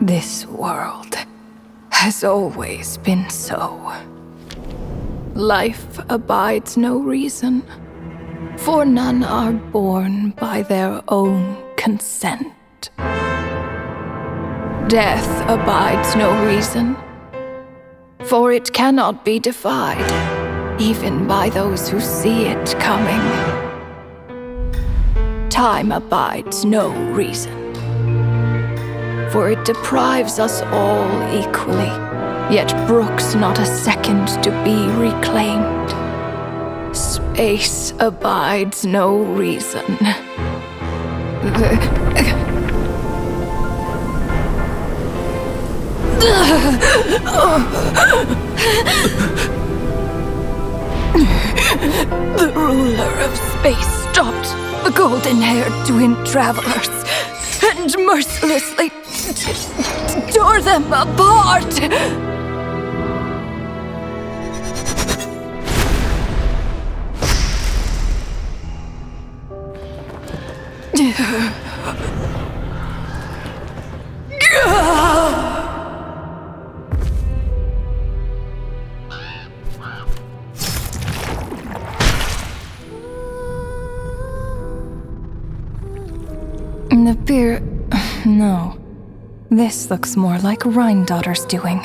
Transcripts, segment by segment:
This world has always been so. Life abides no reason, for none are born by their own consent. Death abides no reason, for it cannot be defied, even by those who see it coming. Time abides no reason, for it deprives us all equally, yet brooks not a second to be reclaimed. Space abides no reason. The ruler of space stopped the golden-haired twin travelers and mercilessly tore them apart. No. This looks more like Rhinedottir's doing.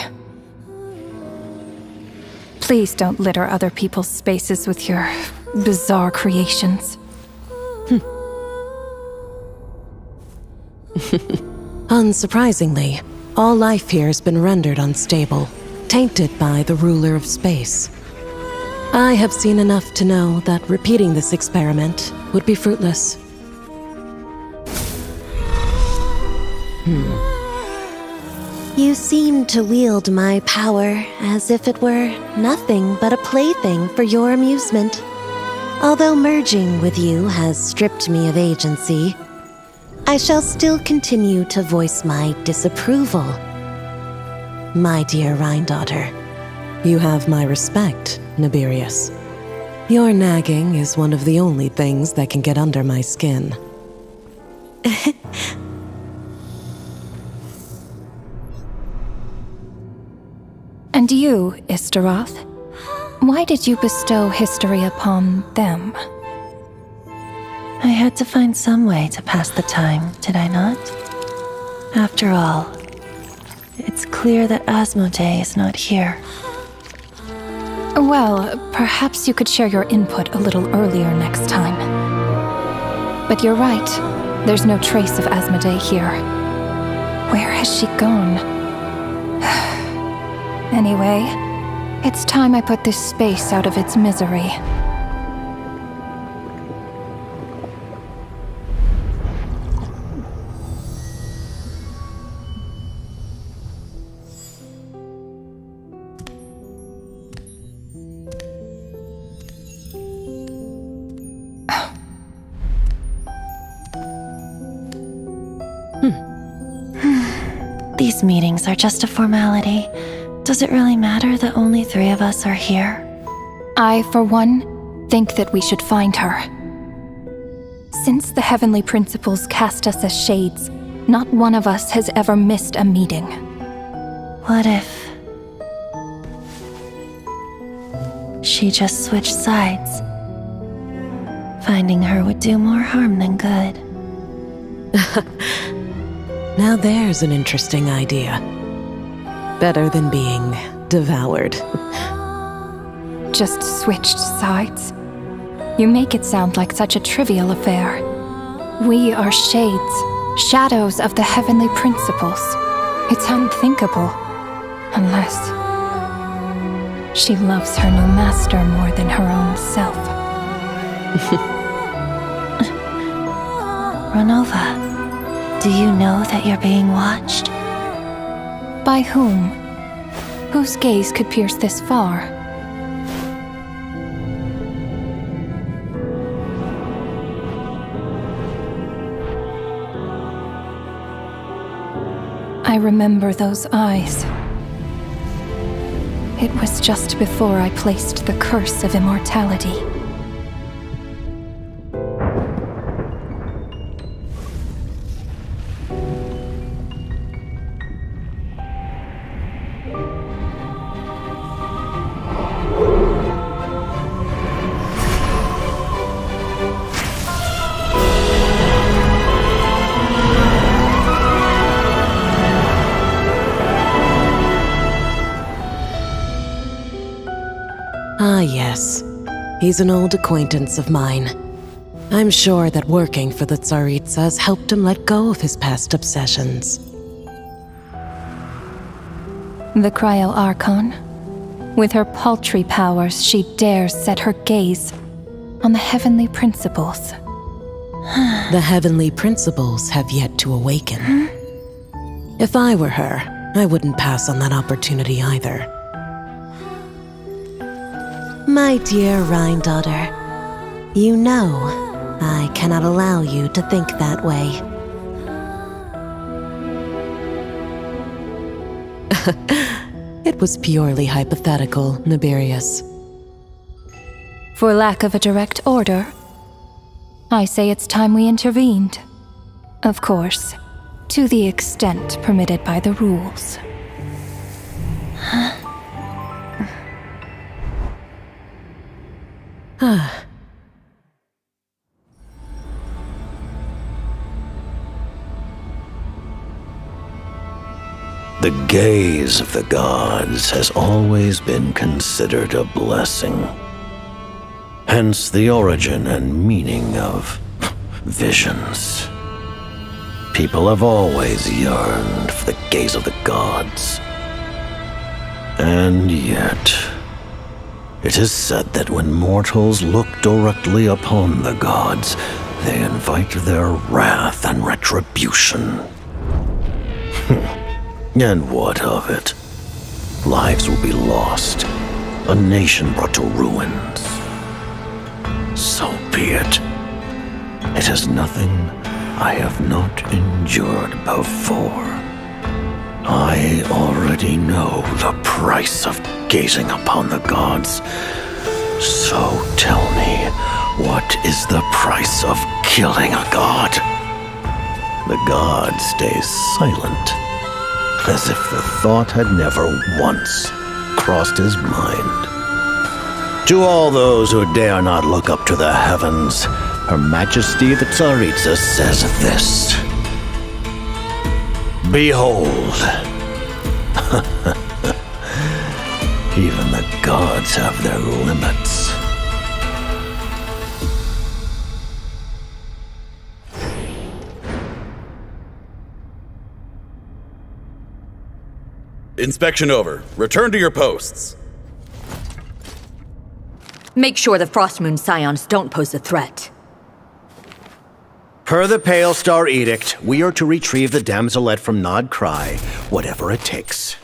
Please don't litter other people's spaces with your bizarre creations. Unsurprisingly, all life here has been rendered unstable, tainted by the ruler of space. I have seen enough to know that repeating this experiment would be fruitless. You seem to wield my power as if it were nothing but a plaything for your amusement. Although merging with you has stripped me of agency, I shall still continue to voice my disapproval. My dear Rhinedottir. You have my respect, Naberius. Your nagging is one of the only things that can get under my skin. And you, Istaroth, why did you bestow history upon them? I had to find some way to pass the time, did I not? After all, it's clear that Asmodee is not here. Well, perhaps you could share your input a little earlier next time. But you're right, there's no trace of Asmodee here. Where has she gone? Anyway, it's time I put this space out of its misery. These meetings are just a formality. Does it really matter that only 3 of us are here? I, for one, think that we should find her. Since the heavenly principles cast us as shades, not one of us has ever missed a meeting. What if she just switched sides? Finding her would do more harm than good. Now there's an interesting idea. Better than being devoured. Just switched sides? You make it sound like such a trivial affair. We are shades, shadows of the heavenly principles. It's unthinkable. Unless she loves her new master more than her own self. Ronova, do you know that you're being watched? By whom? Whose gaze could pierce this far? I remember those eyes. It was just before I placed the curse of immortality. Yes, he's an old acquaintance of mine. I'm sure that working for the Tsaritsa has helped him let go of his past obsessions. The Cryo Archon. With her paltry powers, she dares set her gaze on the heavenly principles. The heavenly principles have yet to awaken. If I were her, I wouldn't pass on that opportunity either. My dear Rhinedottir, you know I cannot allow you to think that way. It was purely hypothetical, Naberius. For lack of a direct order, I say it's time we intervened. Of course, to the extent permitted by the rules. The gaze of the gods has always been considered a blessing. Hence the origin and meaning of visions. People have always yearned for the gaze of the gods. And yet, it is said that when mortals look directly upon the gods, they invite their wrath and retribution. And what of it? Lives will be lost, a nation brought to ruins. So be it. It is nothing I have not endured before. I already know the price of gazing upon the gods. So tell me, what is the price of killing a god? The god stays silent, as if the thought had never once crossed his mind. To all those who dare not look up to the heavens, Her Majesty the Tsaritsa says this. Behold, even the gods have their limits. Inspection over. Return to your posts. Make sure the Frostmoon Scions don't pose a threat. Per the Pale Star Edict, we are to retrieve the damselette from Nod Cry, whatever it takes.